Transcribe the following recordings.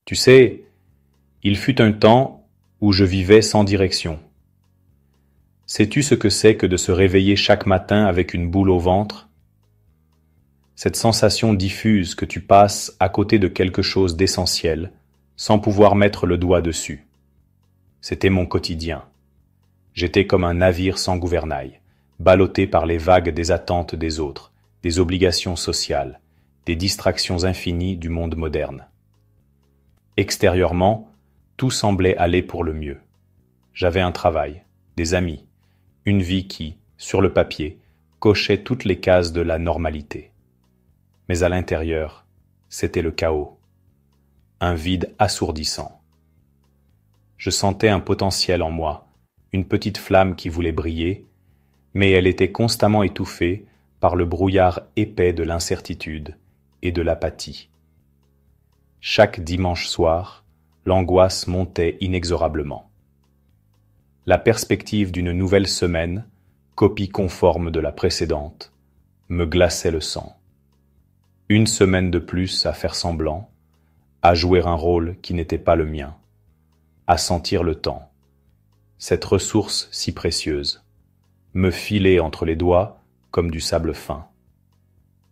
Tu sais, il fut un temps où je vivais sans direction. Sais-tu ce que c'est que de se réveiller chaque matin avec une boule au ventre? Cette sensation diffuse que tu passes à côté de quelque chose d'essentiel, sans pouvoir mettre le doigt dessus. C'était mon quotidien. J'étais comme un navire sans gouvernail, ballotté par les vagues des attentes des autres, des obligations sociales, des distractions infinies du monde moderne. Extérieurement, tout semblait aller pour le mieux. J'avais un travail, des amis, une vie qui, sur le papier, cochait toutes les cases de la normalité. Mais à l'intérieur, c'était le chaos, un vide assourdissant. Je sentais un potentiel en moi, une petite flamme qui voulait briller, mais elle était constamment étouffée par le brouillard épais de l'incertitude et de l'apathie. Chaque dimanche soir, l'angoisse montait inexorablement. La perspective d'une nouvelle semaine, copie conforme de la précédente, me glaçait le sang. Une semaine de plus à faire semblant, à jouer un rôle qui n'était pas le mien, à sentir le temps, cette ressource si précieuse, me filer entre les doigts comme du sable fin.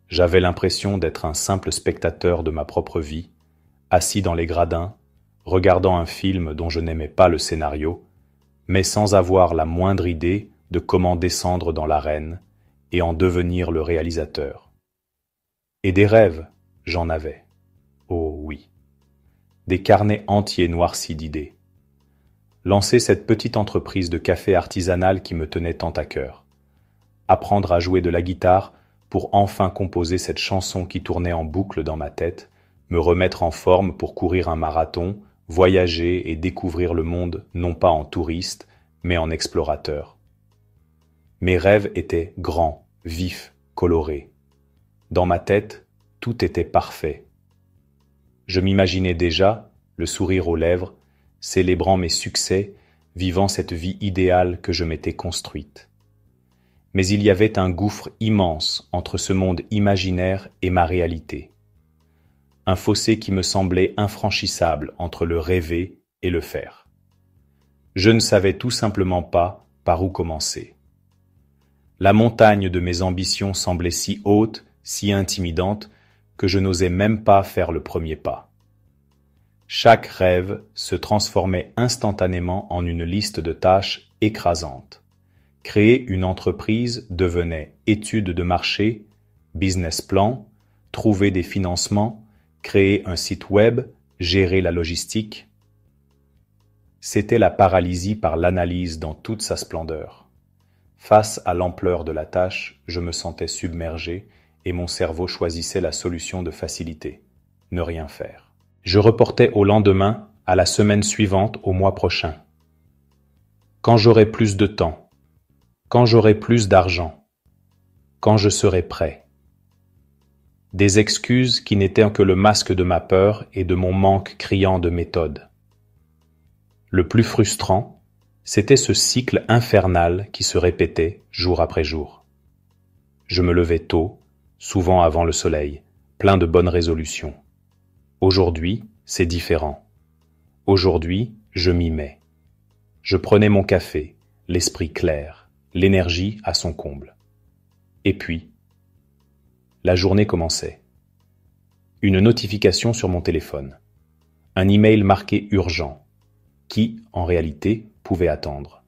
J'avais l'impression d'être un simple spectateur de ma propre vie, assis dans les gradins, regardant un film dont je n'aimais pas le scénario, mais sans avoir la moindre idée de comment descendre dans l'arène et en devenir le réalisateur. Et des rêves, j'en avais. Oh oui. Des carnets entiers noircis d'idées. Lancer cette petite entreprise de café artisanal qui me tenait tant à cœur. Apprendre à jouer de la guitare pour enfin composer cette chanson qui tournait en boucle dans ma tête, me remettre en forme pour courir un marathon, voyager et découvrir le monde non pas en touriste, mais en explorateur. Mes rêves étaient grands, vifs, colorés. Dans ma tête, tout était parfait. Je m'imaginais déjà, le sourire aux lèvres, célébrant mes succès, vivant cette vie idéale que je m'étais construite. Mais il y avait un gouffre immense entre ce monde imaginaire et ma réalité. Un fossé qui me semblait infranchissable entre le rêver et le faire. Je ne savais tout simplement pas par où commencer. La montagne de mes ambitions semblait si haute, si intimidante, que je n'osais même pas faire le premier pas. Chaque rêve se transformait instantanément en une liste de tâches écrasantes. Créer une entreprise devenait étude de marché, business plan, trouver des financements, créer un site web, gérer la logistique. C'était la paralysie par l'analyse dans toute sa splendeur. Face à l'ampleur de la tâche, je me sentais submergé et mon cerveau choisissait la solution de facilité, ne rien faire. Je reportais au lendemain, à la semaine suivante, au mois prochain. Quand j'aurai plus de temps, quand j'aurai plus d'argent, quand je serai prêt. Des excuses qui n'étaient que le masque de ma peur et de mon manque criant de méthode. Le plus frustrant, c'était ce cycle infernal qui se répétait jour après jour. Je me levais tôt, souvent avant le soleil, plein de bonnes résolutions. Aujourd'hui, c'est différent. Aujourd'hui, je m'y mets. Je prenais mon café, l'esprit clair, l'énergie à son comble. Et puis, la journée commençait. Une notification sur mon téléphone. Un email marqué urgent, qui, en réalité, pouvait attendre.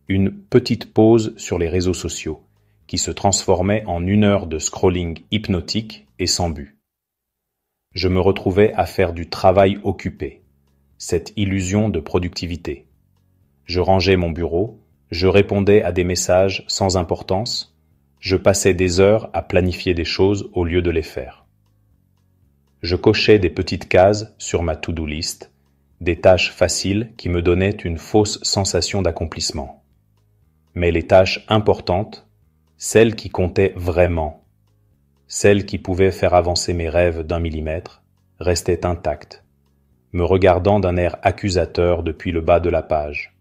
Une petite pause sur les réseaux sociaux, qui se transformait en 1 heure de scrolling hypnotique et sans but. Je me retrouvais à faire du travail occupé, cette illusion de productivité. Je rangeais mon bureau, je répondais à des messages sans importance, je passais des heures à planifier des choses au lieu de les faire. Je cochais des petites cases sur ma to-do list, des tâches faciles qui me donnaient une fausse sensation d'accomplissement. Mais les tâches importantes, celles qui comptaient vraiment, celles qui pouvaient faire avancer mes rêves d'1 millimètre, restaient intactes, me regardant d'un air accusateur depuis le bas de la page.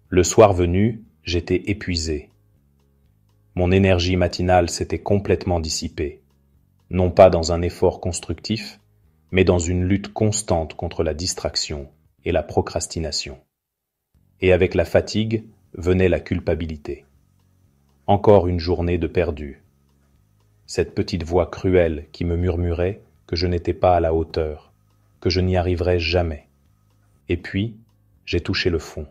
Le soir venu, j'étais épuisé. Mon énergie matinale s'était complètement dissipée, non pas dans un effort constructif, mais dans une lutte constante contre la distraction et la procrastination. Et avec la fatigue venait la culpabilité. Encore une journée de perdu. Cette petite voix cruelle qui me murmurait que je n'étais pas à la hauteur, que je n'y arriverais jamais. Et puis, j'ai touché le fond.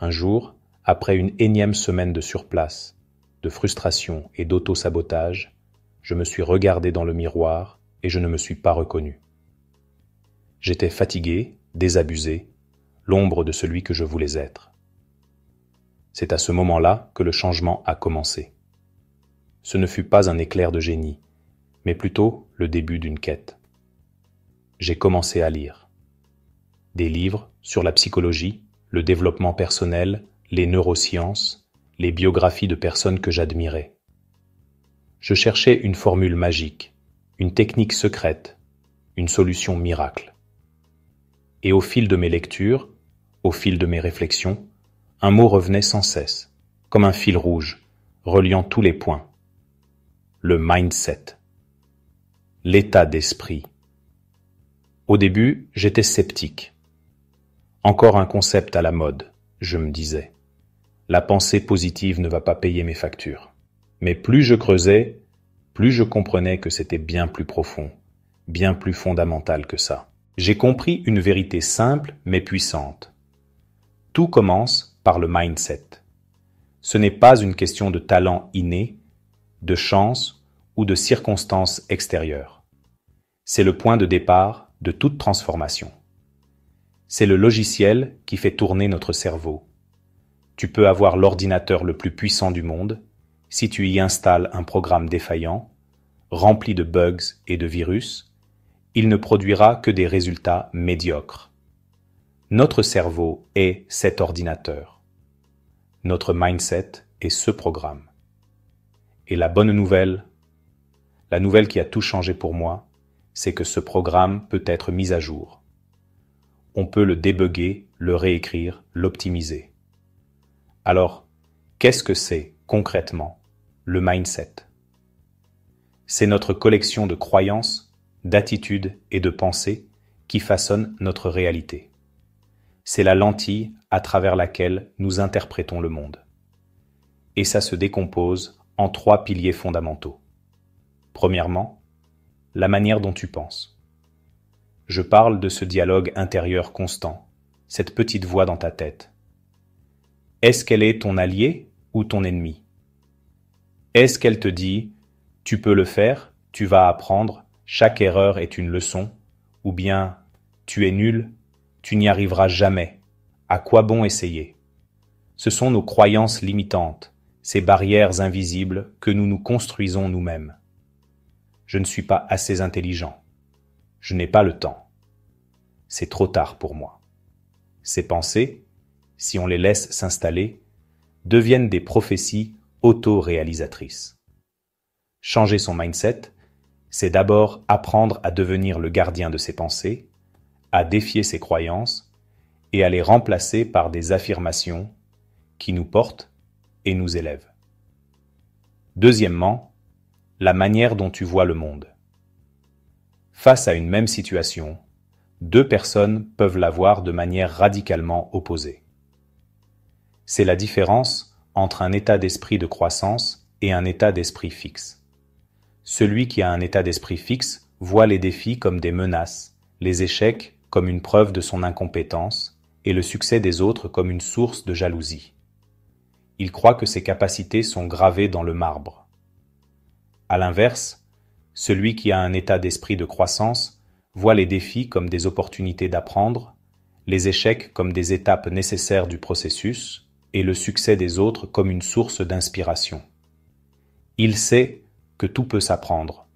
Un jour, après une énième semaine de surplace, de frustration et d'auto-sabotage, je me suis regardé dans le miroir et je ne me suis pas reconnu. J'étais fatigué, désabusé, l'ombre de celui que je voulais être. C'est à ce moment-là que le changement a commencé. Ce ne fut pas un éclair de génie, mais plutôt le début d'une quête. J'ai commencé à lire. Des livres sur la psychologie, le développement personnel, les neurosciences, les biographies de personnes que j'admirais. Je cherchais une formule magique, une technique secrète, une solution miracle. Et au fil de mes lectures, au fil de mes réflexions, un mot revenait sans cesse, comme un fil rouge, reliant tous les points. Le mindset. L'état d'esprit. Au début, j'étais sceptique. Encore un concept à la mode, je me disais. La pensée positive ne va pas payer mes factures. Mais plus je creusais, plus je comprenais que c'était bien plus profond, bien plus fondamental que ça. J'ai compris une vérité simple mais puissante. Tout commence par le mindset. Ce n'est pas une question de talent inné, de chance ou de circonstances extérieures. C'est le point de départ de toute transformation. C'est le logiciel qui fait tourner notre cerveau. Tu peux avoir l'ordinateur le plus puissant du monde, si tu y installes un programme défaillant, rempli de bugs et de virus, il ne produira que des résultats médiocres. Notre cerveau est cet ordinateur. Notre mindset est ce programme. Et la bonne nouvelle, la nouvelle qui a tout changé pour moi, c'est que ce programme peut être mis à jour. On peut le débugger, le réécrire, l'optimiser. Alors, qu'est-ce que c'est, concrètement, le mindset? C'est notre collection de croyances, d'attitudes et de pensées qui façonnent notre réalité. C'est la lentille à travers laquelle nous interprétons le monde. Et ça se décompose en 3 piliers fondamentaux. Premièrement, la manière dont tu penses. Je parle de ce dialogue intérieur constant, cette petite voix dans ta tête. Est-ce qu'elle est ton allié ou ton ennemi? Est-ce qu'elle te dit « tu peux le faire, tu vas apprendre, chaque erreur est une leçon » ou bien « tu es nul, tu n'y arriveras jamais, à quoi bon essayer ?» Ce sont nos croyances limitantes, ces barrières invisibles que nous nous construisons nous-mêmes. Je ne suis pas assez intelligent. Je n'ai pas le temps. C'est trop tard pour moi. Ces pensées, si on les laisse s'installer, deviennent des prophéties auto-réalisatrices. Changer son mindset, c'est d'abord apprendre à devenir le gardien de ses pensées, à défier ses croyances et à les remplacer par des affirmations qui nous portent et nous élèvent. Deuxièmement, la manière dont tu vois le monde. Face à une même situation, 2 personnes peuvent la voir de manière radicalement opposée. C'est la différence entre un état d'esprit de croissance et un état d'esprit fixe. Celui qui a un état d'esprit fixe voit les défis comme des menaces, les échecs comme une preuve de son incompétence et le succès des autres comme une source de jalousie. Il croit que ses capacités sont gravées dans le marbre. À l'inverse, celui qui a un état d'esprit de croissance voit les défis comme des opportunités d'apprendre, les échecs comme des étapes nécessaires du processus et le succès des autres comme une source d'inspiration. Il sait que tout peut s'apprendre,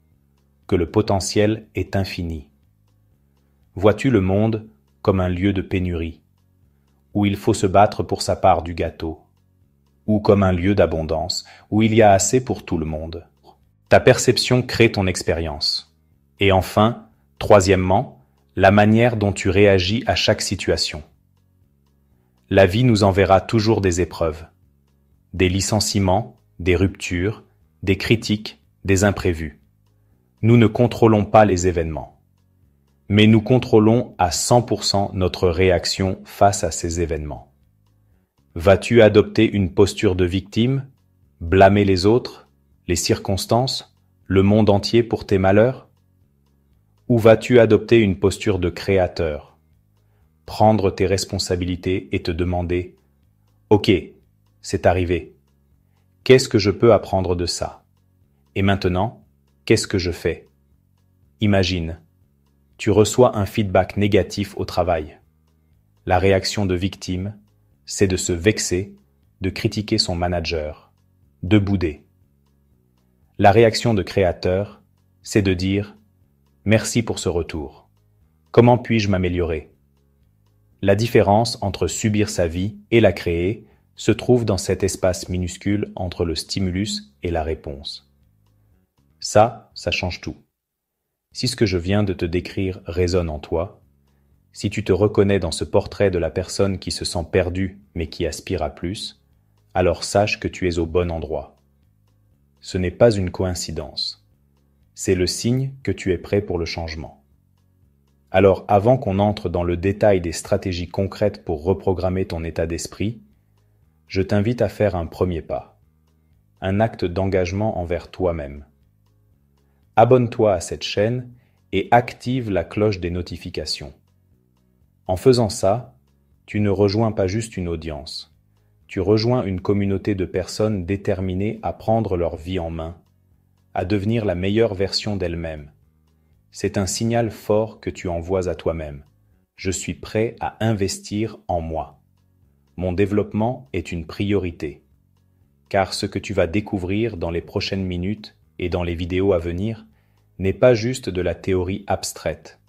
que le potentiel est infini. Vois-tu le monde comme un lieu de pénurie, où il faut se battre pour sa part du gâteau, ou comme un lieu d'abondance, où il y a assez pour tout le monde? Ta perception crée ton expérience. Et enfin, troisièmement, la manière dont tu réagis à chaque situation. La vie nous enverra toujours des épreuves, des licenciements, des ruptures, des critiques, des imprévus. Nous ne contrôlons pas les événements. Mais nous contrôlons à 100% notre réaction face à ces événements. Vas-tu adopter une posture de victime, blâmer les autres, les circonstances, le monde entier pour tes malheurs? Ou vas-tu adopter une posture de créateur, prendre tes responsabilités et te demander « Ok, c'est arrivé. Qu'est-ce que je peux apprendre de ça? Et maintenant, qu'est-ce que je fais ?» Imagine, tu reçois un feedback négatif au travail. La réaction de victime, c'est de se vexer, de critiquer son manager, de bouder. La réaction de créateur, c'est de dire « Merci pour ce retour. Comment puis-je m'améliorer ?» La différence entre subir sa vie et la créer se trouve dans cet espace minuscule entre le stimulus et la réponse. Ça change tout. Si ce que je viens de te décrire résonne en toi, si tu te reconnais dans ce portrait de la personne qui se sent perdue mais qui aspire à plus, alors sache que tu es au bon endroit. Ce n'est pas une coïncidence. C'est le signe que tu es prêt pour le changement. Alors avant qu'on entre dans le détail des stratégies concrètes pour reprogrammer ton état d'esprit, je t'invite à faire un premier pas, un acte d'engagement envers toi-même. Abonne-toi à cette chaîne et active la cloche des notifications. En faisant ça, tu ne rejoins pas juste une audience, tu rejoins une communauté de personnes déterminées à prendre leur vie en main, à devenir la meilleure version d'elles-mêmes. C'est un signal fort que tu envoies à toi-même. Je suis prêt à investir en moi. Mon développement est une priorité. Car ce que tu vas découvrir dans les prochaines minutes et dans les vidéos à venir n'est pas juste de la théorie abstraite.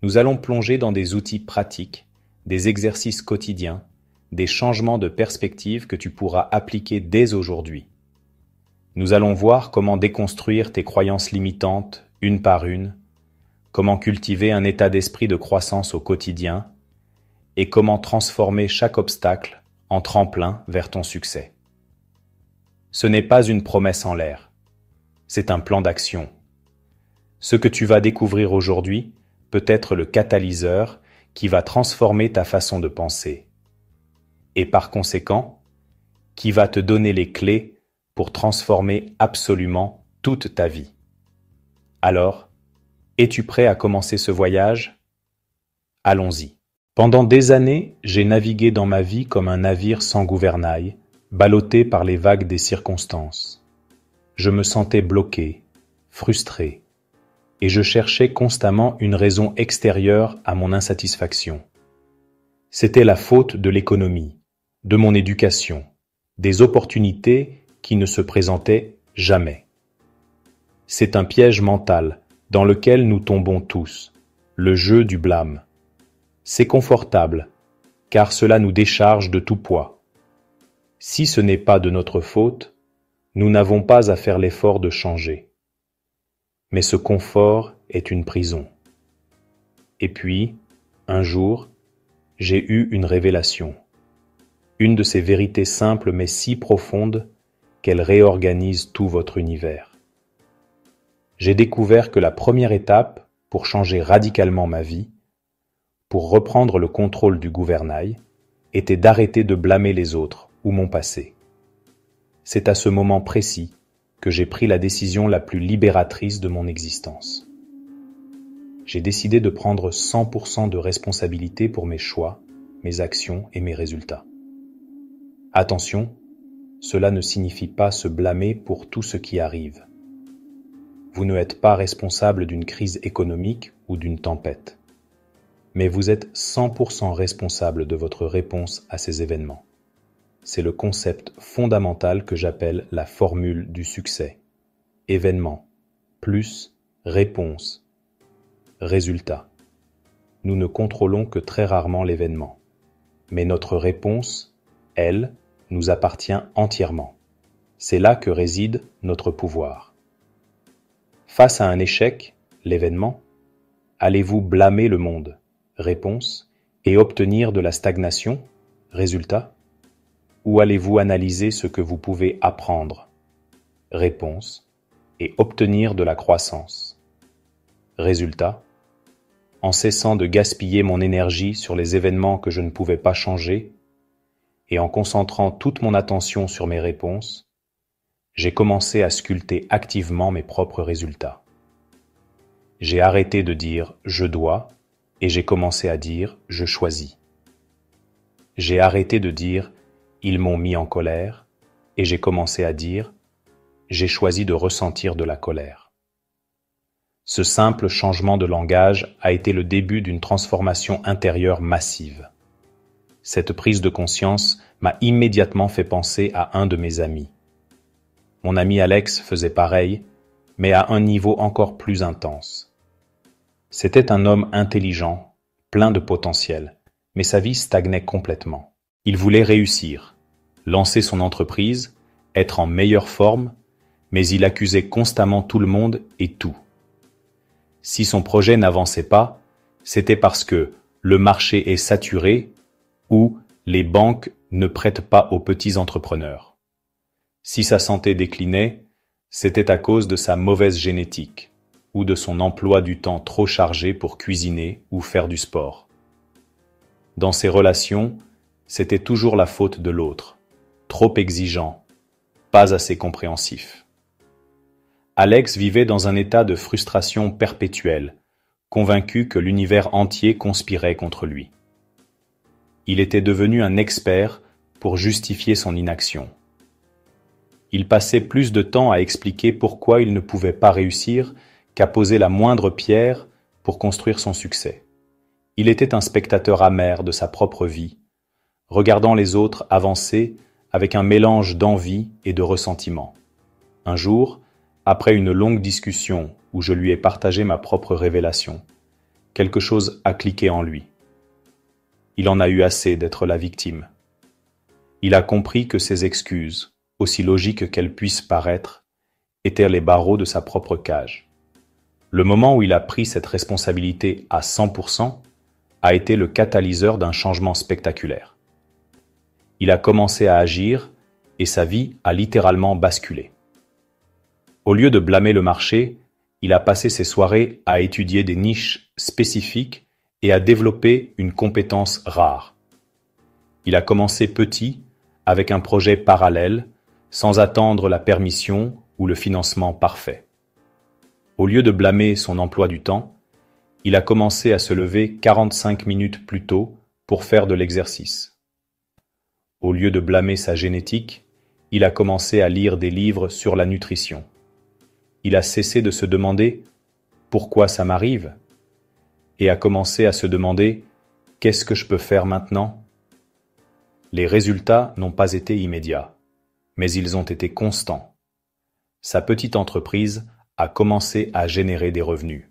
Nous allons plonger dans des outils pratiques, des exercices quotidiens, des changements de perspective que tu pourras appliquer dès aujourd'hui. Nous allons voir comment déconstruire tes croyances limitantes une par une, comment cultiver un état d'esprit de croissance au quotidien et comment transformer chaque obstacle en tremplin vers ton succès. Ce n'est pas une promesse en l'air, c'est un plan d'action. Ce que tu vas découvrir aujourd'hui peut être le catalyseur qui va transformer ta façon de penser. Et par conséquent, qui va te donner les clés pour transformer absolument toute ta vie. Alors, es-tu prêt à commencer ce voyage? Allons-y. Pendant des années, j'ai navigué dans ma vie comme un navire sans gouvernail, ballotté par les vagues des circonstances. Je me sentais bloqué, frustré, et je cherchais constamment une raison extérieure à mon insatisfaction. C'était la faute de l'économie, de mon éducation, des opportunités qui ne se présentaient jamais. C'est un piège mental dans lequel nous tombons tous, le jeu du blâme. C'est confortable, car cela nous décharge de tout poids. Si ce n'est pas de notre faute, nous n'avons pas à faire l'effort de changer. Mais ce confort est une prison. Et puis, un jour, j'ai eu une révélation. Une de ces vérités simples mais si profondes qu'elles réorganisent tout votre univers. J'ai découvert que la première étape pour changer radicalement ma vie, pour reprendre le contrôle du gouvernail, était d'arrêter de blâmer les autres ou mon passé. C'est à ce moment précis que j'ai pris la décision la plus libératrice de mon existence. J'ai décidé de prendre 100% de responsabilité pour mes choix, mes actions et mes résultats. Attention, cela ne signifie pas se blâmer pour tout ce qui arrive. Vous ne êtes pas responsable d'une crise économique ou d'une tempête. Mais vous êtes 100% responsable de votre réponse à ces événements. C'est le concept fondamental que j'appelle la formule du succès. Événement, plus réponse, résultat. Nous ne contrôlons que très rarement l'événement. Mais notre réponse, elle, nous appartient entièrement. C'est là que réside notre pouvoir. Face à un échec, l'événement, allez-vous blâmer le monde, réponse, et obtenir de la stagnation, résultat? Ou allez-vous analyser ce que vous pouvez apprendre, réponse, et obtenir de la croissance, résultat? en cessant de gaspiller mon énergie sur les événements que je ne pouvais pas changer, et en concentrant toute mon attention sur mes réponses, j'ai commencé à sculpter activement mes propres résultats. J'ai arrêté de dire « je dois » et j'ai commencé à dire « je choisis ». J'ai arrêté de dire « ils m'ont mis en colère » et j'ai commencé à dire « j'ai choisi de ressentir de la colère ». Ce simple changement de langage a été le début d'une transformation intérieure massive. Cette prise de conscience m'a immédiatement fait penser à un de mes amis. Mon ami Alex faisait pareil, mais à un niveau encore plus intense. C'était un homme intelligent, plein de potentiel, mais sa vie stagnait complètement. Il voulait réussir, lancer son entreprise, être en meilleure forme, mais il accusait constamment tout le monde et tout. Si son projet n'avançait pas, c'était parce que le marché est saturé ou les banques ne prêtent pas aux petits entrepreneurs. Si sa santé déclinait, c'était à cause de sa mauvaise génétique ou de son emploi du temps trop chargé pour cuisiner ou faire du sport. Dans ses relations, c'était toujours la faute de l'autre, trop exigeant, pas assez compréhensif. Alex vivait dans un état de frustration perpétuelle, convaincu que l'univers entier conspirait contre lui. Il était devenu un expert pour justifier son inaction. Il passait plus de temps à expliquer pourquoi il ne pouvait pas réussir qu'à poser la moindre pierre pour construire son succès. Il était un spectateur amer de sa propre vie, regardant les autres avancer avec un mélange d'envie et de ressentiment. Un jour, après une longue discussion où je lui ai partagé ma propre révélation, quelque chose a cliqué en lui. Il en a eu assez d'être la victime. Il a compris que ses excuses, aussi logiques qu'elles puissent paraître, étaient les barreaux de sa propre cage. Le moment où il a pris cette responsabilité à 100% a été le catalyseur d'un changement spectaculaire. Il a commencé à agir et sa vie a littéralement basculé. Au lieu de blâmer le marché, il a passé ses soirées à étudier des niches spécifiques et à développer une compétence rare. Il a commencé petit, avec un projet parallèle, sans attendre la permission ou le financement parfait. Au lieu de blâmer son emploi du temps, il a commencé à se lever 45 minutes plus tôt pour faire de l'exercice. Au lieu de blâmer sa génétique, il a commencé à lire des livres sur la nutrition. Il a cessé de se demander « Pourquoi ça m'arrive ?» et a commencé à se demander « Qu'est-ce que je peux faire maintenant ?» Les résultats n'ont pas été immédiats, mais ils ont été constants. Sa petite entreprise a commencé à générer des revenus.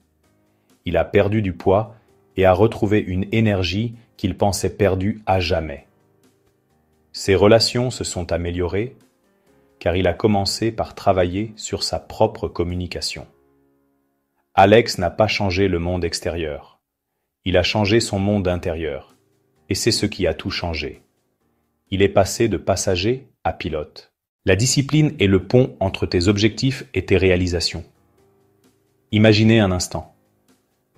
Il a perdu du poids et a retrouvé une énergie qu'il pensait perdue à jamais. Ses relations se sont améliorées car il a commencé par travailler sur sa propre communication. Alex n'a pas changé le monde extérieur. Il a changé son monde intérieur. Et c'est ce qui a tout changé. Il est passé de passager à pilote. La discipline est le pont entre tes objectifs et tes réalisations. Imaginez un instant.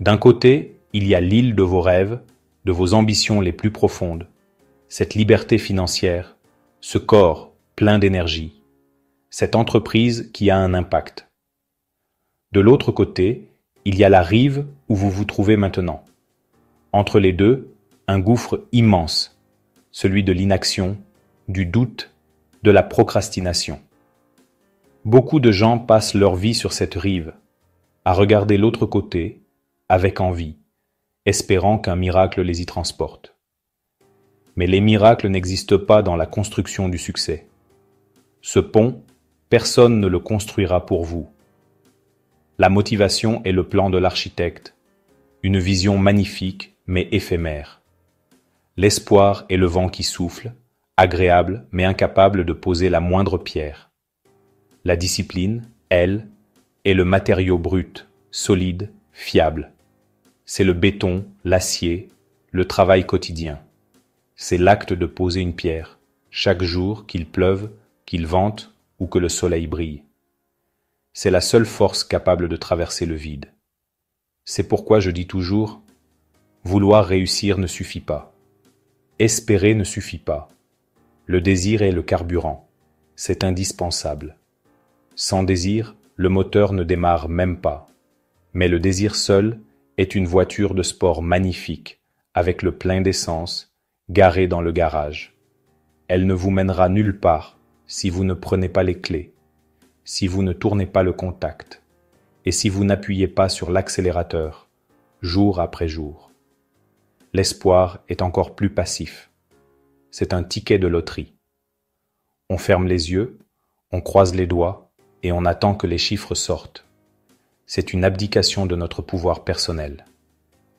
D'un côté, il y a l'île de vos rêves, de vos ambitions les plus profondes, cette liberté financière, ce corps plein d'énergie, cette entreprise qui a un impact. De l'autre côté, il y a la rive où vous vous trouvez maintenant. Entre les deux, un gouffre immense, celui de l'inaction, du doute, de la procrastination. Beaucoup de gens passent leur vie sur cette rive, à regarder l'autre côté, avec envie, espérant qu'un miracle les y transporte. Mais les miracles n'existent pas dans la construction du succès. Ce pont, personne ne le construira pour vous. La motivation est le plan de l'architecte, une vision magnifique mais éphémère. L'espoir est le vent qui souffle, agréable mais incapable de poser la moindre pierre. La discipline, elle, est le matériau brut, solide, fiable. C'est le béton, l'acier, le travail quotidien. C'est l'acte de poser une pierre, chaque jour qu'il pleuve, qu'il vente ou que le soleil brille. C'est la seule force capable de traverser le vide. C'est pourquoi je dis toujours, Vouloir réussir ne suffit pas. Espérer ne suffit pas. Le désir est le carburant. C'est indispensable. Sans désir, le moteur ne démarre même pas. Mais le désir seul est une voiture de sport magnifique, avec le plein d'essence, garée dans le garage. Elle ne vous mènera nulle part si vous ne prenez pas les clés, si vous ne tournez pas le contact, et si vous n'appuyez pas sur l'accélérateur, jour après jour. L'espoir est encore plus passif. C'est un ticket de loterie. On ferme les yeux, on croise les doigts et on attend que les chiffres sortent. C'est une abdication de notre pouvoir personnel.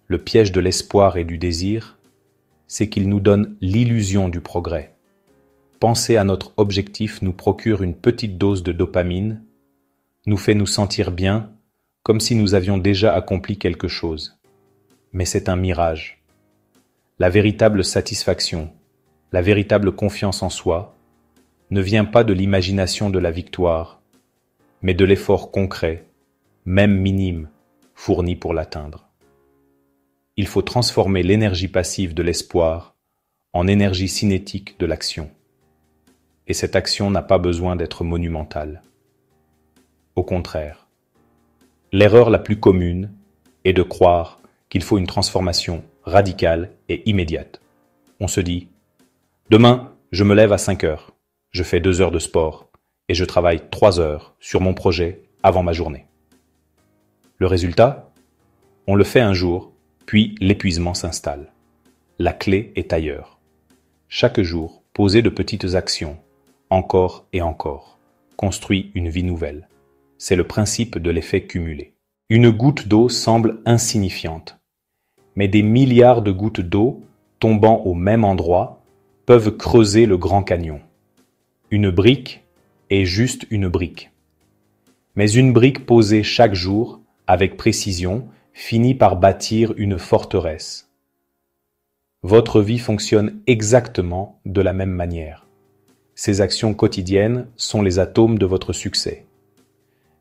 Le piège de l'espoir et du désir, c'est qu'il nous donne l'illusion du progrès. Penser à notre objectif nous procure une petite dose de dopamine, nous fait nous sentir bien, comme si nous avions déjà accompli quelque chose. Mais c'est un mirage. La véritable satisfaction, la véritable confiance en soi, ne vient pas de l'imagination de la victoire, mais de l'effort concret, même minime, fourni pour l'atteindre. Il faut transformer l'énergie passive de l'espoir en énergie cinétique de l'action. Et cette action n'a pas besoin d'être monumentale. Au contraire, l'erreur la plus commune est de croire qu'il faut une transformation radicale et immédiate. On se dit « Demain, je me lève à 5 heures, je fais 2 heures de sport et je travaille 3 heures sur mon projet avant ma journée. » Le résultat? On le fait un jour, puis l'épuisement s'installe. La clé est ailleurs. Chaque jour, poser de petites actions, encore et encore, construit une vie nouvelle. C'est le principe de l'effet cumulé. Une goutte d'eau semble insignifiante, mais des milliards de gouttes d'eau tombant au même endroit peuvent creuser le Grand Canyon. Une brique est juste une brique. Mais une brique posée chaque jour, avec précision, finit par bâtir une forteresse. Votre vie fonctionne exactement de la même manière. Ces actions quotidiennes sont les atomes de votre succès.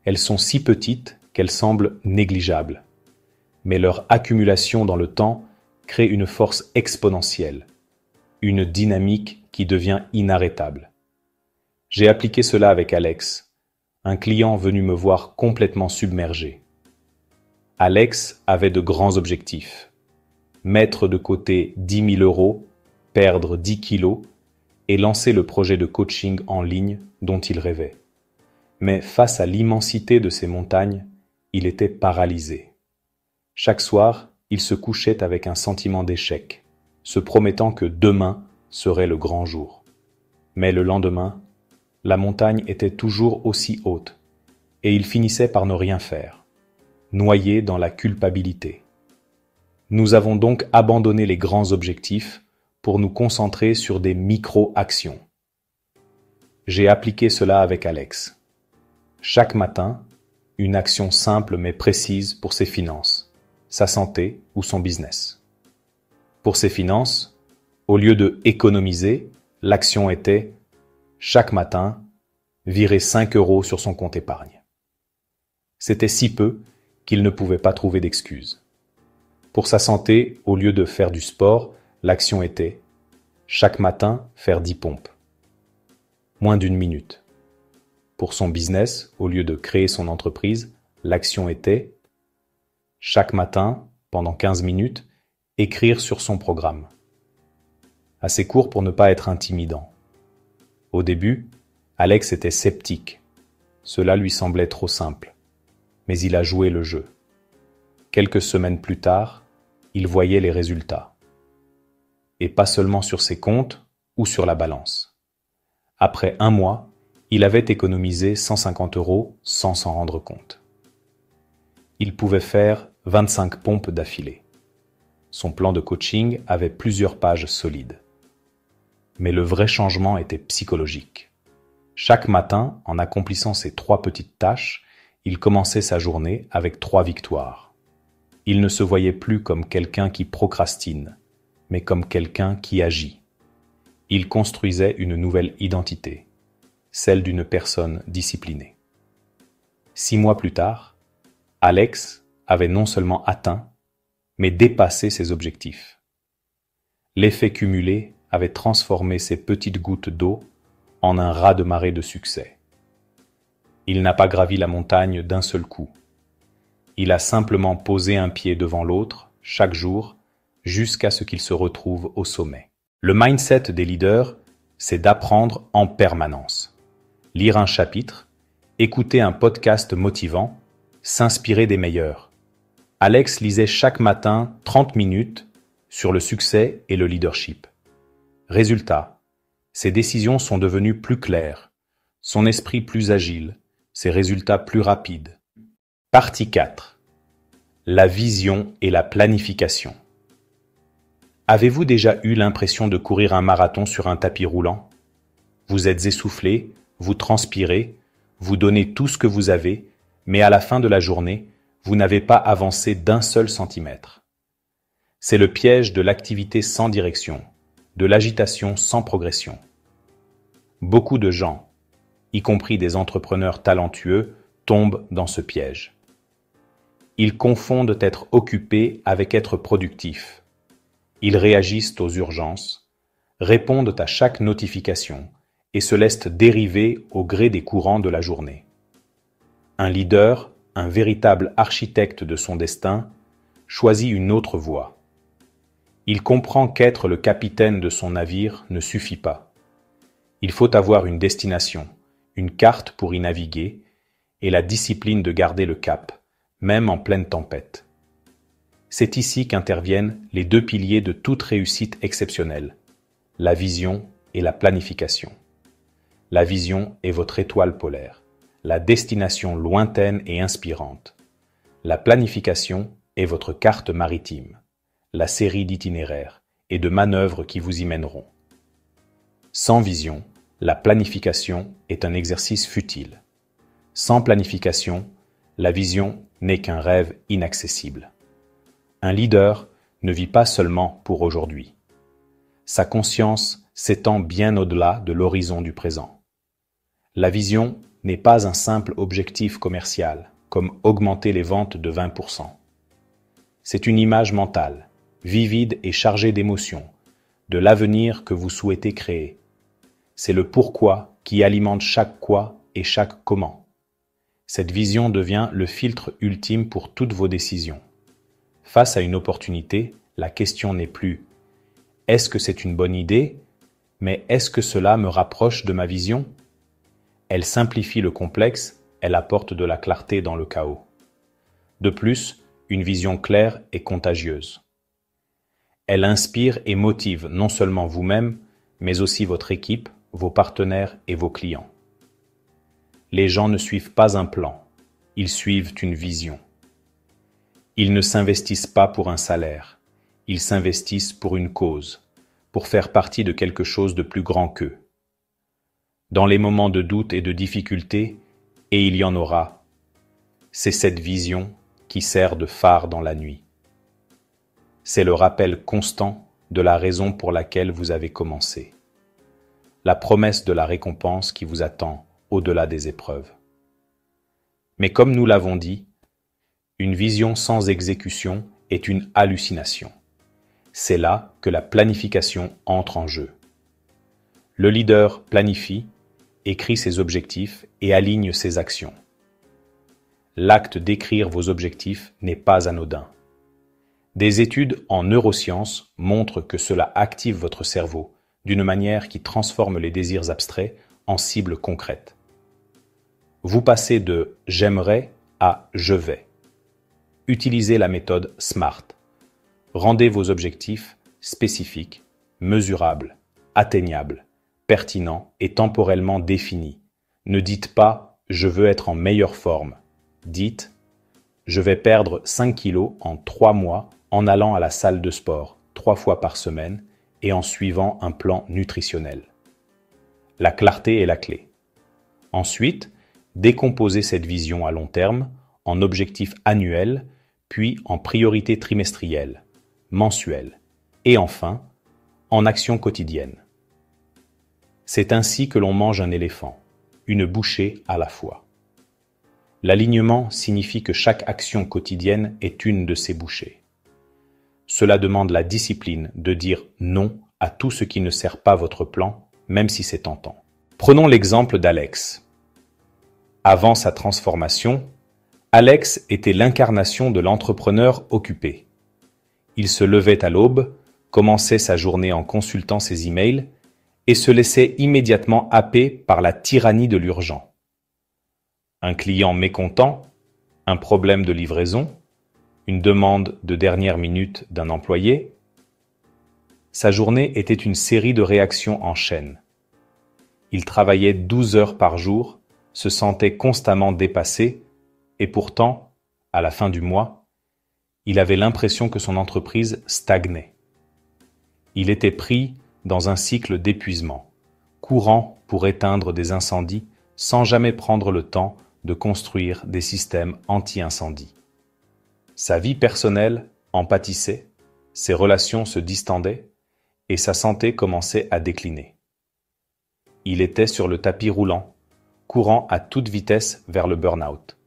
Elles sont si petites qu'elles semblent négligeables, mais leur accumulation dans le temps crée une force exponentielle, une dynamique qui devient inarrêtable. J'ai appliqué cela avec Alex, un client venu me voir complètement submergé. Alex avait de grands objectifs. Mettre de côté 10 000 euros, perdre 10 kilos et lancer le projet de coaching en ligne dont il rêvait. Mais face à l'immensité de ces montagnes, il était paralysé. Chaque soir, il se couchait avec un sentiment d'échec, se promettant que demain serait le grand jour. Mais le lendemain, la montagne était toujours aussi haute et il finissait par ne rien faire, noyé dans la culpabilité. Nous avons donc abandonné les grands objectifs pour nous concentrer sur des micro-actions. J'ai appliqué cela avec Alex. Chaque matin, une action simple mais précise pour ses finances, sa santé ou son business. Pour ses finances, au lieu de économiser, l'action était, chaque matin, virer 5 euros sur son compte épargne. C'était si peu qu'il ne pouvait pas trouver d'excuses. Pour sa santé, au lieu de faire du sport, l'action était, chaque matin, faire 10 pompes. Moins d'1 minute. Pour son business, au lieu de créer son entreprise, l'action était, chaque matin, pendant 15 minutes, écrire sur son programme. Assez court pour ne pas être intimidant. Au début, Alex était sceptique. Cela lui semblait trop simple. Mais il a joué le jeu. Quelques semaines plus tard, il voyait les résultats. Et pas seulement sur ses comptes ou sur la balance. Après 1 mois, il avait économisé 150 euros sans s'en rendre compte. Il pouvait faire 25 pompes d'affilée. Son plan de coaching avait plusieurs pages solides. Mais le vrai changement était psychologique. Chaque matin, en accomplissant ces 3 petites tâches, il commençait sa journée avec 3 victoires. Il ne se voyait plus comme quelqu'un qui procrastine, mais comme quelqu'un qui agit. Il construisait une nouvelle identité, celle d'une personne disciplinée. 6 mois plus tard, Alex avait non seulement atteint, mais dépasser ses objectifs. L'effet cumulé avait transformé ces petites gouttes d'eau en un raz-de-marée de succès. Il n'a pas gravi la montagne d'un seul coup. Il a simplement posé un pied devant l'autre, chaque jour, jusqu'à ce qu'il se retrouve au sommet. Le mindset des leaders, c'est d'apprendre en permanence. Lire un chapitre, écouter un podcast motivant, s'inspirer des meilleurs. Alex lisait chaque matin 30 minutes sur le succès et le leadership. Résultat, ses décisions sont devenues plus claires, son esprit plus agile, ses résultats plus rapides. Partie 4. La vision et la planification. Avez-vous déjà eu l'impression de courir un marathon sur un tapis roulant? Vous êtes essoufflé, vous transpirez, vous donnez tout ce que vous avez, mais à la fin de la journée, vous n'avez pas avancé d'un seul centimètre. C'est le piège de l'activité sans direction, de l'agitation sans progression. Beaucoup de gens, y compris des entrepreneurs talentueux, tombent dans ce piège. Ils confondent être occupés avec être productif. Ils réagissent aux urgences, répondent à chaque notification et se laissent dériver au gré des courants de la journée. Un leader, un véritable architecte de son destin, choisit une autre voie. Il comprend qu'être le capitaine de son navire ne suffit pas. Il faut avoir une destination, une carte pour y naviguer et la discipline de garder le cap, même en pleine tempête. C'est ici qu'interviennent les deux piliers de toute réussite exceptionnelle, la vision et la planification. La vision est votre étoile polaire, la destination lointaine et inspirante. La planification est votre carte maritime, la série d'itinéraires et de manœuvres qui vous y mèneront. Sans vision, la planification est un exercice futile. Sans planification, la vision n'est qu'un rêve inaccessible. Un leader ne vit pas seulement pour aujourd'hui. Sa conscience s'étend bien au-delà de l'horizon du présent. La vision n'est pas un simple objectif commercial, comme augmenter les ventes de 20%. C'est une image mentale, vivide et chargée d'émotions, de l'avenir que vous souhaitez créer. C'est le pourquoi qui alimente chaque quoi et chaque comment. Cette vision devient le filtre ultime pour toutes vos décisions. Face à une opportunité, la question n'est plus « Est-ce que c'est une bonne idée ?» mais « Est-ce que cela me rapproche de ma vision ?» Elle simplifie le complexe, elle apporte de la clarté dans le chaos. De plus, une vision claire est contagieuse. Elle inspire et motive non seulement vous-même, mais aussi votre équipe, vos partenaires et vos clients. Les gens ne suivent pas un plan, ils suivent une vision. Ils ne s'investissent pas pour un salaire, ils s'investissent pour une cause, pour faire partie de quelque chose de plus grand qu'eux. Dans les moments de doute et de difficulté, et il y en aura, c'est cette vision qui sert de phare dans la nuit. C'est le rappel constant de la raison pour laquelle vous avez commencé. La promesse de la récompense qui vous attend au-delà des épreuves. Mais comme nous l'avons dit, une vision sans exécution est une hallucination. C'est là que la planification entre en jeu. Le leader planifie, écrit ses objectifs et aligne ses actions. L'acte d'écrire vos objectifs n'est pas anodin. Des études en neurosciences montrent que cela active votre cerveau d'une manière qui transforme les désirs abstraits en cibles concrètes. Vous passez de « j'aimerais » à « je vais ». Utilisez la méthode SMART. Rendez vos objectifs spécifiques, mesurables, atteignables, pertinents et temporellement définis. Ne dites pas « je veux être en meilleure forme ». Dites « je vais perdre 5 kilos en 3 mois en allant à la salle de sport 3 fois par semaine et en suivant un plan nutritionnel ». La clarté est la clé. Ensuite, décomposez cette vision à long terme en objectifs annuels, puis en priorités trimestrielles, mensuelles et enfin en actions quotidiennes. C'est ainsi que l'on mange un éléphant, une bouchée à la fois. L'alignement signifie que chaque action quotidienne est une de ces bouchées. Cela demande la discipline de dire non à tout ce qui ne sert pas votre plan, même si c'est tentant. Prenons l'exemple d'Alex. Avant sa transformation, Alex était l'incarnation de l'entrepreneur occupé. Il se levait à l'aube, commençait sa journée en consultant ses emails et se laissait immédiatement happer par la tyrannie de l'urgent. Un client mécontent, un problème de livraison, une demande de dernière minute d'un employé. Sa journée était une série de réactions en chaîne. Il travaillait 12 heures par jour, se sentait constamment dépassé et pourtant, à la fin du mois, il avait l'impression que son entreprise stagnait. Il était pris dans un cycle d'épuisement, courant pour éteindre des incendies sans jamais prendre le temps de construire des systèmes anti-incendie. Sa vie personnelle en pâtissait, ses relations se distendaient et sa santé commençait à décliner. Il était sur le tapis roulant, courant à toute vitesse vers le burn-out.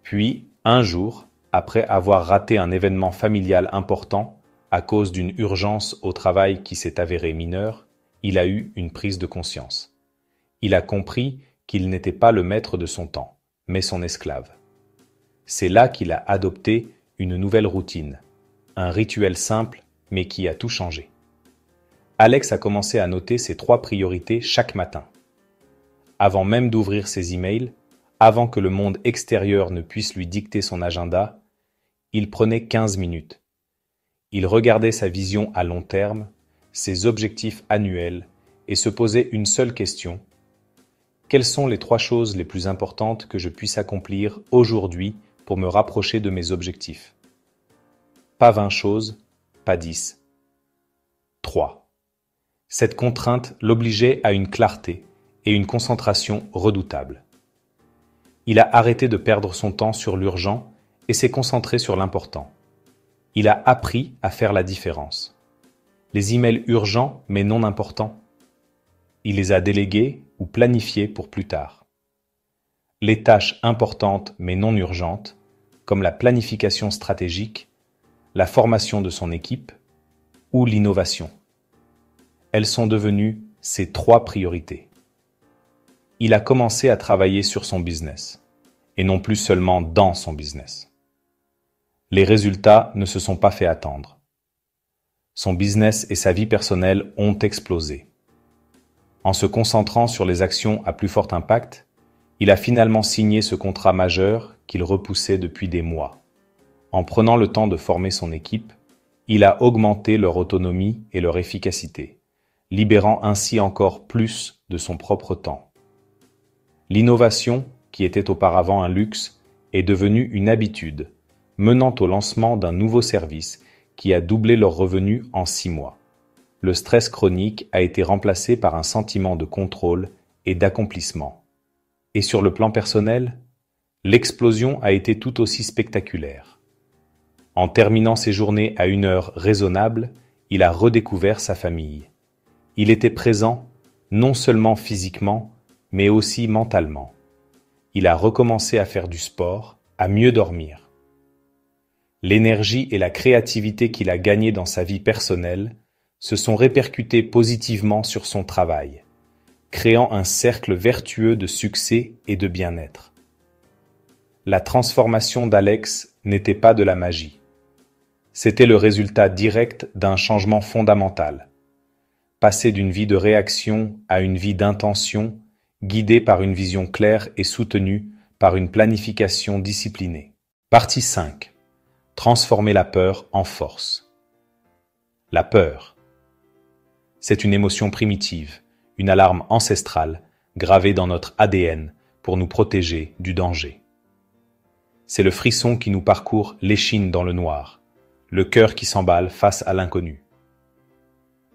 Puis, un jour, après avoir raté un événement familial important à cause d'une urgence au travail qui s'est avérée mineure, il a eu une prise de conscience. Il a compris qu'il n'était pas le maître de son temps, mais son esclave. C'est là qu'il a adopté une nouvelle routine, un rituel simple, mais qui a tout changé. Alex a commencé à noter ses 3 priorités chaque matin. Avant même d'ouvrir ses emails, avant que le monde extérieur ne puisse lui dicter son agenda, il prenait 15 minutes. Il regardait sa vision à long terme, ses objectifs annuels et se posait une seule question. Quelles sont les 3 choses les plus importantes que je puisse accomplir aujourd'hui pour me rapprocher de mes objectifs? Pas 20 choses, pas 10. 3. Cette contrainte l'obligeait à une clarté et une concentration redoutables. Il a arrêté de perdre son temps sur l'urgent et s'est concentré sur l'important. Il a appris à faire la différence. Les emails urgents mais non importants, il les a délégués ou planifiés pour plus tard. Les tâches importantes mais non urgentes, comme la planification stratégique, la formation de son équipe ou l'innovation. Elles sont devenues ses 3 priorités. Il a commencé à travailler sur son business, et non plus seulement dans son business. Les résultats ne se sont pas fait attendre. Son business et sa vie personnelle ont explosé. En se concentrant sur les actions à plus fort impact, il a finalement signé ce contrat majeur qu'il repoussait depuis des mois. En prenant le temps de former son équipe, il a augmenté leur autonomie et leur efficacité, libérant ainsi encore plus de son propre temps. L'innovation, qui était auparavant un luxe, est devenue une habitude, menant au lancement d'un nouveau service qui a doublé leurs revenus en 6 mois. Le stress chronique a été remplacé par un sentiment de contrôle et d'accomplissement. Et sur le plan personnel, l'explosion a été tout aussi spectaculaire. En terminant ses journées à une heure raisonnable, il a redécouvert sa famille. Il était présent, non seulement physiquement, mais aussi mentalement. Il a recommencé à faire du sport, à mieux dormir. L'énergie et la créativité qu'il a gagnées dans sa vie personnelle se sont répercutées positivement sur son travail, créant un cercle vertueux de succès et de bien-être. La transformation d'Alex n'était pas de la magie. C'était le résultat direct d'un changement fondamental. Passer d'une vie de réaction à une vie d'intention, guidée par une vision claire et soutenue par une planification disciplinée. Partie 5. Transformer la peur en force. La peur. C'est une émotion primitive, une alarme ancestrale, gravée dans notre ADN pour nous protéger du danger. C'est le frisson qui nous parcourt l'échine dans le noir, le cœur qui s'emballe face à l'inconnu.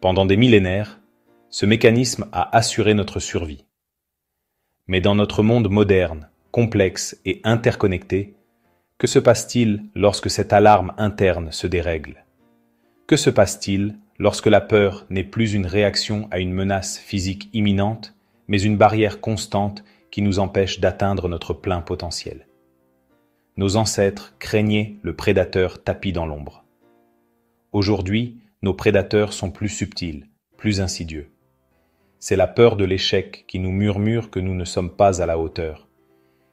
Pendant des millénaires, ce mécanisme a assuré notre survie. Mais dans notre monde moderne, complexe et interconnecté, que se passe-t-il lorsque cette alarme interne se dérègle? Que se passe-t-il lorsque la peur n'est plus une réaction à une menace physique imminente, mais une barrière constante qui nous empêche d'atteindre notre plein potentiel? Nos ancêtres craignaient le prédateur tapi dans l'ombre. Aujourd'hui, nos prédateurs sont plus subtils, plus insidieux. C'est la peur de l'échec qui nous murmure que nous ne sommes pas à la hauteur.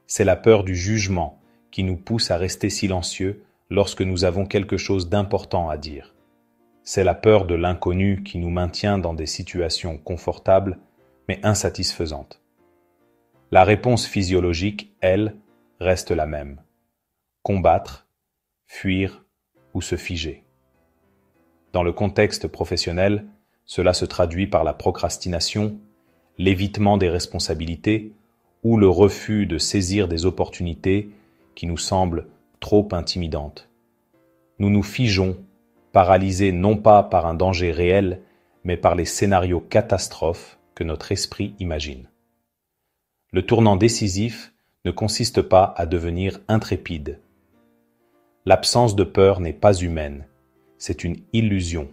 C'est la peur du jugement qui nous pousse à rester silencieux lorsque nous avons quelque chose d'important à dire. C'est la peur de l'inconnu qui nous maintient dans des situations confortables mais insatisfaisantes. La réponse physiologique, elle, reste la même. Combattre, fuir ou se figer. Dans le contexte professionnel, cela se traduit par la procrastination, l'évitement des responsabilités ou le refus de saisir des opportunités qui nous semblent trop intimidantes. Nous nous figeons, paralysés non pas par un danger réel, mais par les scénarios catastrophes que notre esprit imagine. Le tournant décisif ne consiste pas à devenir intrépide. L'absence de peur n'est pas humaine, c'est une illusion.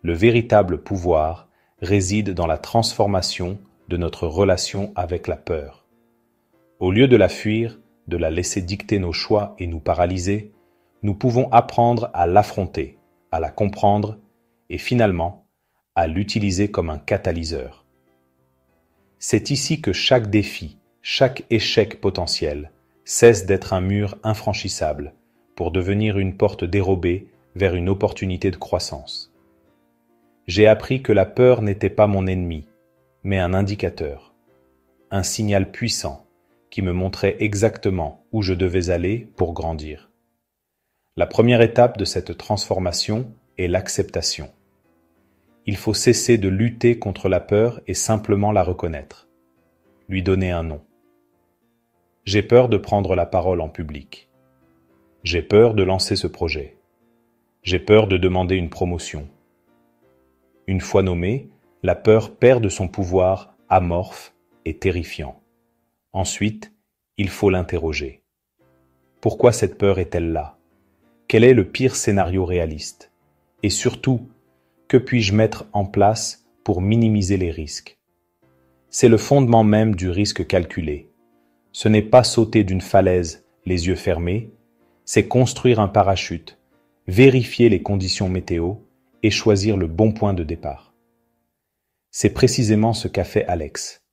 Le véritable pouvoir réside dans la transformation de notre relation avec la peur. Au lieu de la fuir, de la laisser dicter nos choix et nous paralyser, nous pouvons apprendre à l'affronter, à la comprendre et finalement à l'utiliser comme un catalyseur. C'est ici que chaque défi, chaque échec potentiel cesse d'être un mur infranchissable pour devenir une porte dérobée vers une opportunité de croissance. J'ai appris que la peur n'était pas mon ennemi, mais un indicateur, un signal puissant qui me montrait exactement où je devais aller pour grandir. La première étape de cette transformation est l'acceptation. Il faut cesser de lutter contre la peur et simplement la reconnaître, lui donner un nom. J'ai peur de prendre la parole en public. J'ai peur de lancer ce projet. J'ai peur de demander une promotion. Une fois nommée, la peur perd de son pouvoir amorphe et terrifiant. Ensuite, il faut l'interroger. Pourquoi cette peur est-elle là? Quel est le pire scénario réaliste? Et surtout, que puis-je mettre en place pour minimiser les risques? C'est le fondement même du risque calculé. Ce n'est pas sauter d'une falaise les yeux fermés, c'est construire un parachute, vérifier les conditions météo et choisir le bon point de départ. C'est précisément ce qu'a fait Alex.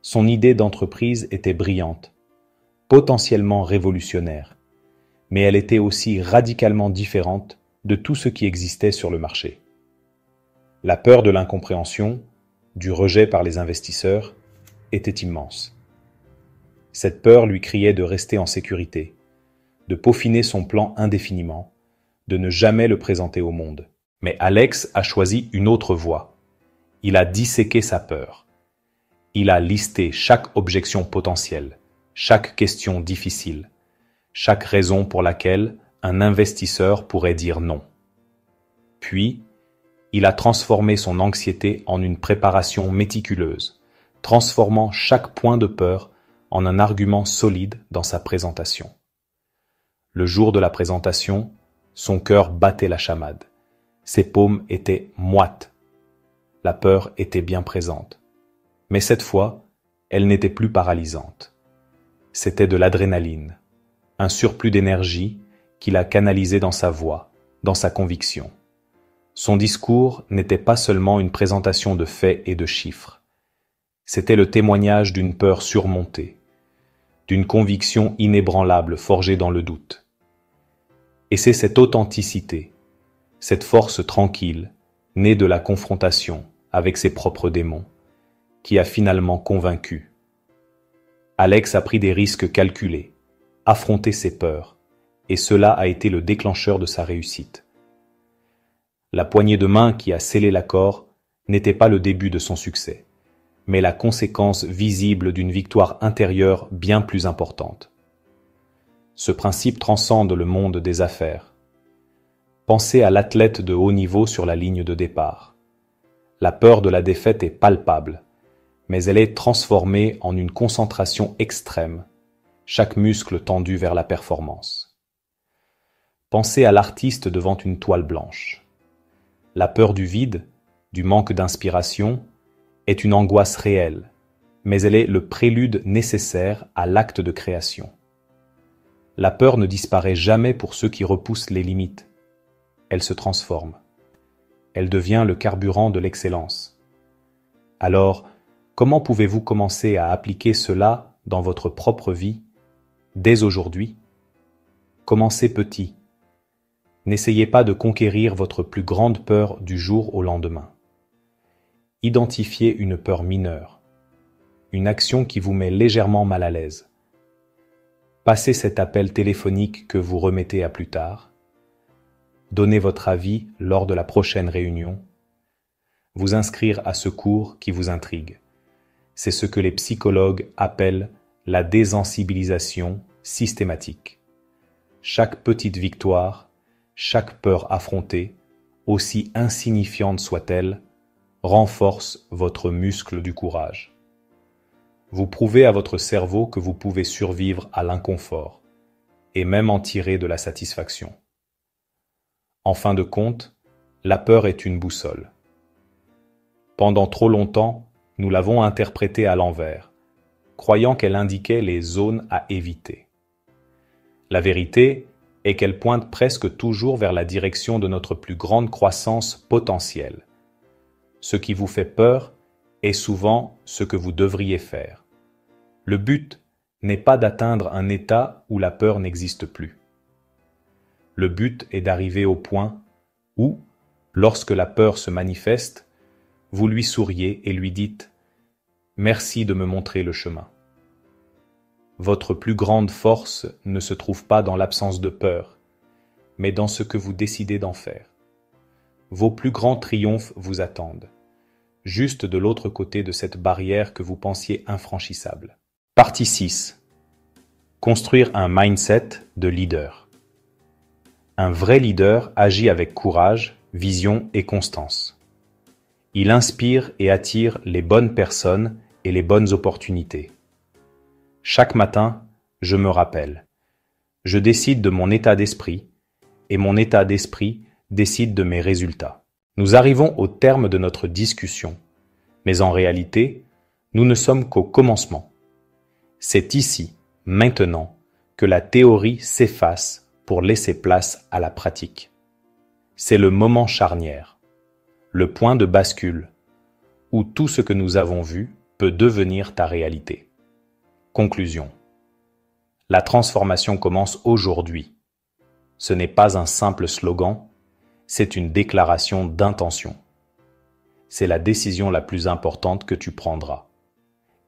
Son idée d'entreprise était brillante, potentiellement révolutionnaire, mais elle était aussi radicalement différente de tout ce qui existait sur le marché. La peur de l'incompréhension, du rejet par les investisseurs, était immense. Cette peur lui criait de rester en sécurité, de peaufiner son plan indéfiniment, de ne jamais le présenter au monde. Mais Alex a choisi une autre voie. Il a disséqué sa peur. Il a listé chaque objection potentielle, chaque question difficile, chaque raison pour laquelle un investisseur pourrait dire non. Puis, il a transformé son anxiété en une préparation méticuleuse, transformant chaque point de peur en un argument solide dans sa présentation. Le jour de la présentation, son cœur battait la chamade. Ses paumes étaient moites. La peur était bien présente. Mais cette fois, elle n'était plus paralysante. C'était de l'adrénaline, un surplus d'énergie qu'il a canalisé dans sa voix, dans sa conviction. Son discours n'était pas seulement une présentation de faits et de chiffres. C'était le témoignage d'une peur surmontée, d'une conviction inébranlable forgée dans le doute. Et c'est cette authenticité, cette force tranquille, née de la confrontation avec ses propres démons, qui a finalement convaincu. Alex a pris des risques calculés, affronté ses peurs, et cela a été le déclencheur de sa réussite. La poignée de main qui a scellé l'accord n'était pas le début de son succès, mais la conséquence visible d'une victoire intérieure bien plus importante. Ce principe transcende le monde des affaires. Pensez à l'athlète de haut niveau sur la ligne de départ. La peur de la défaite est palpable, mais elle est transformée en une concentration extrême, chaque muscle tendu vers la performance. Pensez à l'artiste devant une toile blanche. La peur du vide, du manque d'inspiration, est une angoisse réelle, mais elle est le prélude nécessaire à l'acte de création. La peur ne disparaît jamais pour ceux qui repoussent les limites. elle se transforme. Elle devient le carburant de l'excellence. Alors, comment pouvez-vous commencer à appliquer cela dans votre propre vie, dès aujourd'hui? Commencez petit. N'essayez pas de conquérir votre plus grande peur du jour au lendemain. Identifiez une peur mineure, une action qui vous met légèrement mal à l'aise. Passez cet appel téléphonique que vous remettez à plus tard. Donnez votre avis lors de la prochaine réunion. Vous inscrire à ce cours qui vous intrigue. C'est ce que les psychologues appellent la désensibilisation systématique. Chaque petite victoire, chaque peur affrontée, aussi insignifiante soit-elle, renforce votre muscle du courage. Vous prouvez à votre cerveau que vous pouvez survivre à l'inconfort et même en tirer de la satisfaction. En fin de compte, la peur est une boussole. Pendant trop longtemps, nous l'avons interprétée à l'envers, croyant qu'elle indiquait les zones à éviter. La vérité est qu'elle pointe presque toujours vers la direction de notre plus grande croissance potentielle. Ce qui vous fait peur est souvent ce que vous devriez faire. Le but n'est pas d'atteindre un état où la peur n'existe plus. Le but est d'arriver au point où, lorsque la peur se manifeste, vous lui souriez et lui dites « Merci de me montrer le chemin ». Votre plus grande force ne se trouve pas dans l'absence de peur, mais dans ce que vous décidez d'en faire. Vos plus grands triomphes vous attendent, juste de l'autre côté de cette barrière que vous pensiez infranchissable. Partie 6. Construire un mindset de leader. Un vrai leader agit avec courage, vision et constance. Il inspire et attire les bonnes personnes et les bonnes opportunités. Chaque matin, je me rappelle. Je décide de mon état d'esprit et mon état d'esprit décide de mes résultats. Nous arrivons au terme de notre discussion, mais en réalité, nous ne sommes qu'au commencement. C'est ici, maintenant, que la théorie s'efface pour laisser place à la pratique. C'est le moment charnière, le point de bascule, où tout ce que nous avons vu peut devenir ta réalité. Conclusion. La transformation commence aujourd'hui. Ce n'est pas un simple slogan, c'est une déclaration d'intention. C'est la décision la plus importante que tu prendras.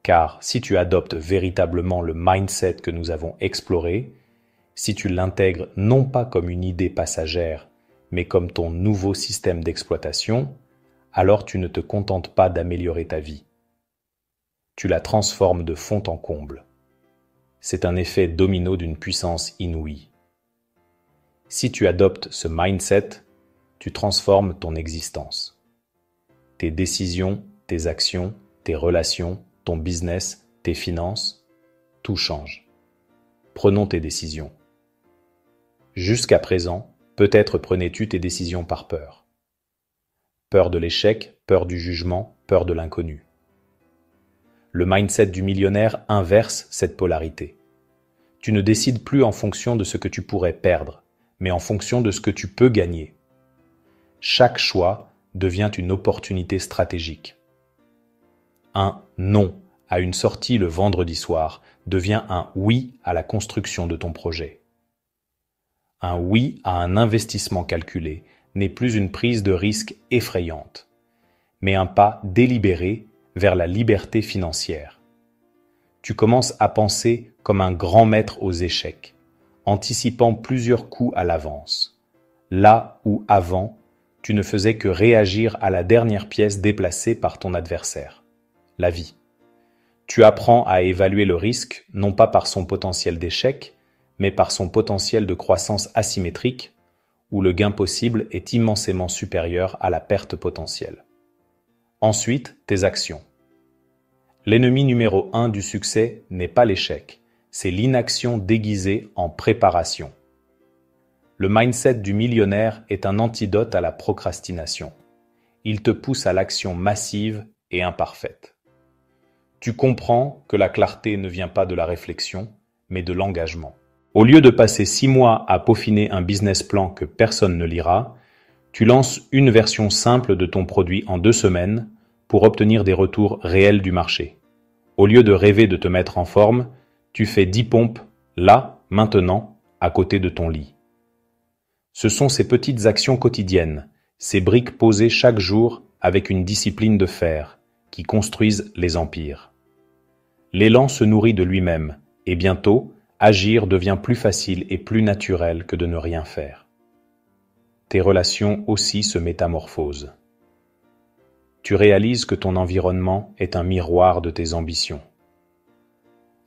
Car si tu adoptes véritablement le mindset que nous avons exploré, si tu l'intègres non pas comme une idée passagère, mais comme ton nouveau système d'exploitation, alors tu ne te contentes pas d'améliorer ta vie. Tu la transformes de fond en comble. C'est un effet domino d'une puissance inouïe. Si tu adoptes ce mindset, tu transformes ton existence. Tes décisions, tes actions, tes relations, ton business, tes finances, tout change. Prenons tes décisions. Jusqu'à présent, peut-être prenais-tu tes décisions par peur. Peur de l'échec, peur du jugement, peur de l'inconnu. Le mindset du millionnaire inverse cette polarité. Tu ne décides plus en fonction de ce que tu pourrais perdre, mais en fonction de ce que tu peux gagner. Chaque choix devient une opportunité stratégique. Un non à une sortie le vendredi soir devient un oui à la construction de ton projet. Un oui à un investissement calculé n'est plus une prise de risque effrayante, mais un pas délibéré vers la liberté financière. Tu commences à penser comme un grand maître aux échecs, anticipant plusieurs coups à l'avance, là où avant, tu ne faisais que réagir à la dernière pièce déplacée par ton adversaire, la vie. Tu apprends à évaluer le risque non pas par son potentiel d'échec, mais par son potentiel de croissance asymétrique, où le gain possible est immensément supérieur à la perte potentielle. Ensuite, tes actions. L'ennemi numéro 1 du succès n'est pas l'échec, c'est l'inaction déguisée en préparation. Le mindset du millionnaire est un antidote à la procrastination. Il te pousse à l'action massive et imparfaite. Tu comprends que la clarté ne vient pas de la réflexion, mais de l'engagement. Au lieu de passer 6 mois à peaufiner un business plan que personne ne lira, Tu lances une version simple de ton produit en 2 semaines pour obtenir des retours réels du marché. Au lieu de rêver de te mettre en forme, tu fais 10 pompes, là, maintenant, à côté de ton lit. Ce sont ces petites actions quotidiennes, ces briques posées chaque jour avec une discipline de fer, qui construisent les empires. L'élan se nourrit de lui-même, et bientôt, agir devient plus facile et plus naturel que de ne rien faire. Tes relations aussi se métamorphosent. Tu réalises que ton environnement est un miroir de tes ambitions.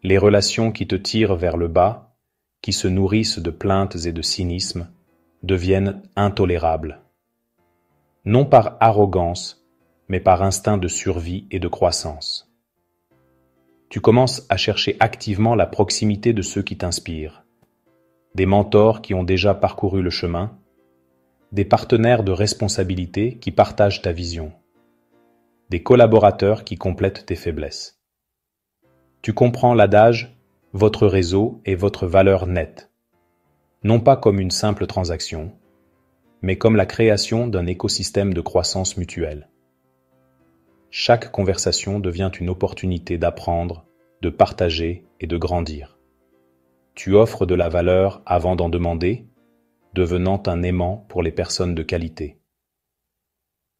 Les relations qui te tirent vers le bas, qui se nourrissent de plaintes et de cynisme, deviennent intolérables. Non par arrogance, mais par instinct de survie et de croissance. Tu commences à chercher activement la proximité de ceux qui t'inspirent, des mentors qui ont déjà parcouru le chemin, des partenaires de responsabilité qui partagent ta vision, des collaborateurs qui complètent tes faiblesses. Tu comprends l'adage « votre réseau est votre valeur nette », non pas comme une simple transaction, mais comme la création d'un écosystème de croissance mutuelle. Chaque conversation devient une opportunité d'apprendre, de partager et de grandir. Tu offres de la valeur avant d'en demander, devenant un aimant pour les personnes de qualité.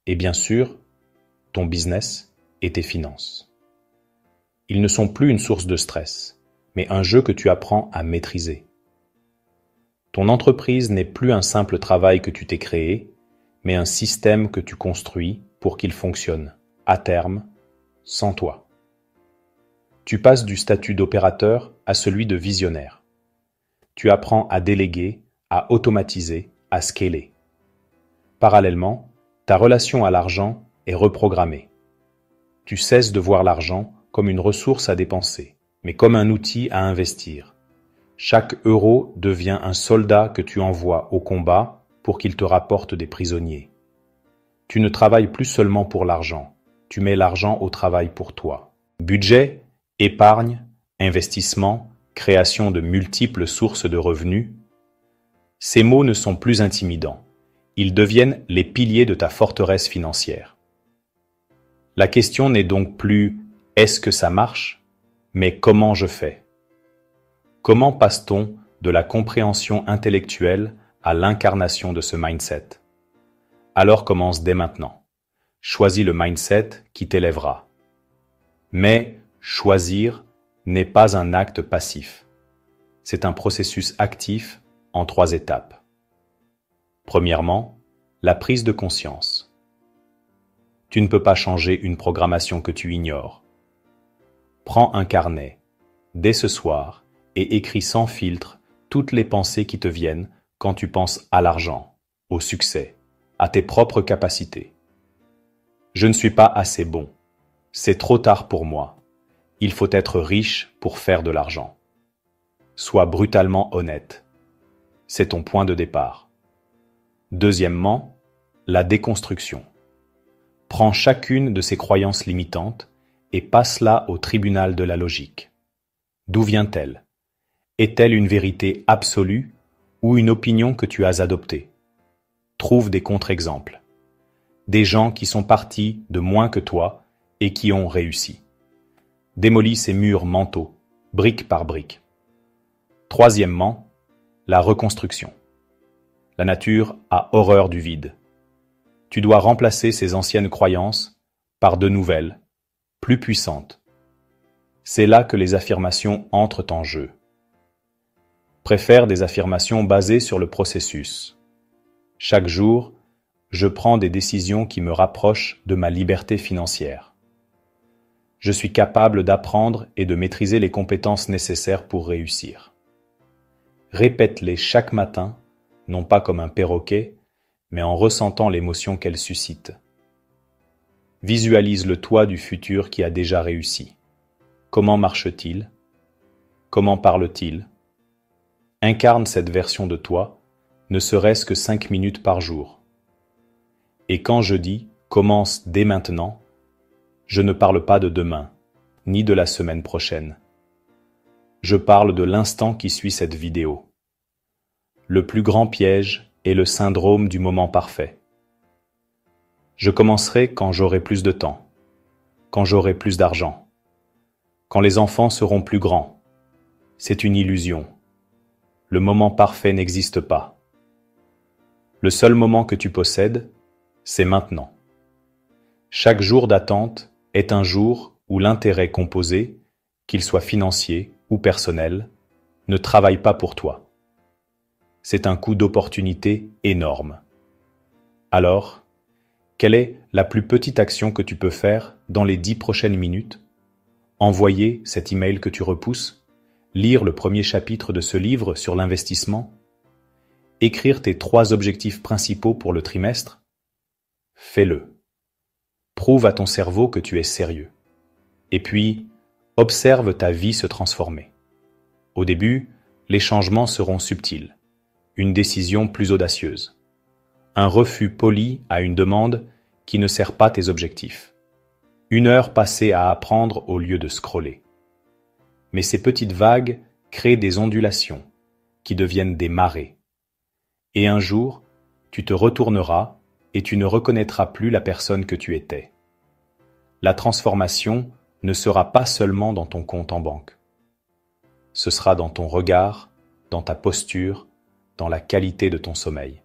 Et bien sûr, ton business et tes finances. Ils ne sont plus une source de stress, mais un jeu que tu apprends à maîtriser. Ton entreprise n'est plus un simple travail que tu t'es créé, mais un système que tu construis pour qu'il fonctionne, à terme, sans toi. Tu passes du statut d'opérateur à celui de visionnaire. Tu apprends à déléguer, à automatiser, à scaler. Parallèlement, ta relation à l'argent est reprogrammée. Tu cesses de voir l'argent comme une ressource à dépenser, mais comme un outil à investir. Chaque euro devient un soldat que tu envoies au combat pour qu'il te rapporte des prisonniers. Tu ne travailles plus seulement pour l'argent, tu mets l'argent au travail pour toi. Budget, épargne, investissement, création de multiples sources de revenus. Ces mots ne sont plus intimidants. Ils deviennent les piliers de ta forteresse financière. La question n'est donc plus « est-ce que ça marche ?», mais « comment je fais ?» Comment passe-t-on de la compréhension intellectuelle à l'incarnation de ce mindset? Alors commence dès maintenant. Choisis le mindset qui t'élèvera. Mais choisir n'est pas un acte passif. C'est un processus actif en 3 étapes. Premièrement, la prise de conscience. Tu ne peux pas changer une programmation que tu ignores. Prends un carnet, dès ce soir, et écris sans filtre toutes les pensées qui te viennent quand tu penses à l'argent, au succès, à tes propres capacités. Je ne suis pas assez bon. C'est trop tard pour moi. Il faut être riche pour faire de l'argent. Sois brutalement honnête. C'est ton point de départ. Deuxièmement, la déconstruction. Prends chacune de ces croyances limitantes et passe-la au tribunal de la logique. D'où vient-elle? Est-elle une vérité absolue ou une opinion que tu as adoptée? Trouve des contre-exemples. Des gens qui sont partis de moins que toi et qui ont réussi. Démolis ces murs mentaux, brique par brique. Troisièmement, la reconstruction. La nature a horreur du vide. Tu dois remplacer ces anciennes croyances par de nouvelles, plus puissantes. C'est là que les affirmations entrent en jeu. Préfère des affirmations basées sur le processus. Chaque jour, je prends des décisions qui me rapprochent de ma liberté financière. Je suis capable d'apprendre et de maîtriser les compétences nécessaires pour réussir. Répète-les chaque matin, non pas comme un perroquet, mais en ressentant l'émotion qu'elles suscitent. Visualise le toi du futur qui a déjà réussi. Comment marche-t-il? Comment parle-t-il? Incarne cette version de toi, ne serait-ce que 5 minutes par jour. Et quand je dis « commence dès maintenant », je ne parle pas de demain, ni de la semaine prochaine. Je parle de l'instant qui suit cette vidéo. Le plus grand piège est le syndrome du moment parfait. Je commencerai quand j'aurai plus de temps, quand j'aurai plus d'argent, quand les enfants seront plus grands. C'est une illusion. Le moment parfait n'existe pas. Le seul moment que tu possèdes, c'est maintenant. Chaque jour d'attente est un jour où l'intérêt composé, qu'il soit financier ou personnel, ne travaille pas pour toi. C'est un coût d'opportunité énorme. Alors, quelle est la plus petite action que tu peux faire dans les 10 prochaines minutes? Envoyer cet email que tu repousses? Lire le premier chapitre de ce livre sur l'investissement? Écrire tes 3 objectifs principaux pour le trimestre? Fais-le. Prouve à ton cerveau que tu es sérieux. Et puis, observe ta vie se transformer. Au début, les changements seront subtils. Une décision plus audacieuse. Un refus poli à une demande qui ne sert pas tes objectifs. 1 heure passée à apprendre au lieu de scroller. Mais ces petites vagues créent des ondulations qui deviennent des marées. Et un jour, tu te retourneras et tu ne reconnaîtras plus la personne que tu étais. La transformation ne sera pas seulement dans ton compte en banque. Ce sera dans ton regard, dans ta posture, dans la qualité de ton sommeil.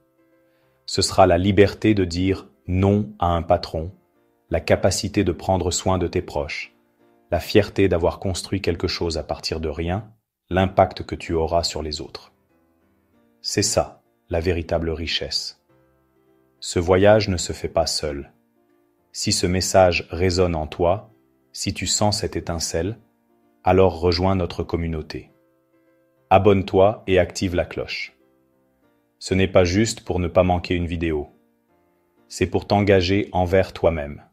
Ce sera la liberté de dire non à un patron, la capacité de prendre soin de tes proches, la fierté d'avoir construit quelque chose à partir de rien, l'impact que tu auras sur les autres. C'est ça, la véritable richesse. Ce voyage ne se fait pas seul. Si ce message résonne en toi, si tu sens cette étincelle, alors rejoins notre communauté. Abonne-toi et active la cloche. Ce n'est pas juste pour ne pas manquer une vidéo. C'est pour t'engager envers toi-même.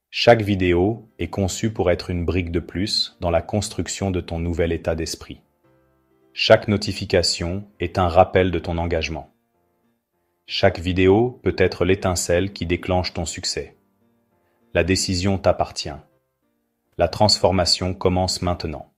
Chaque vidéo est conçue pour être une brique de plus dans la construction de ton nouvel état d'esprit. Chaque notification est un rappel de ton engagement. Chaque vidéo peut être l'étincelle qui déclenche ton succès. La décision t'appartient. La transformation commence maintenant.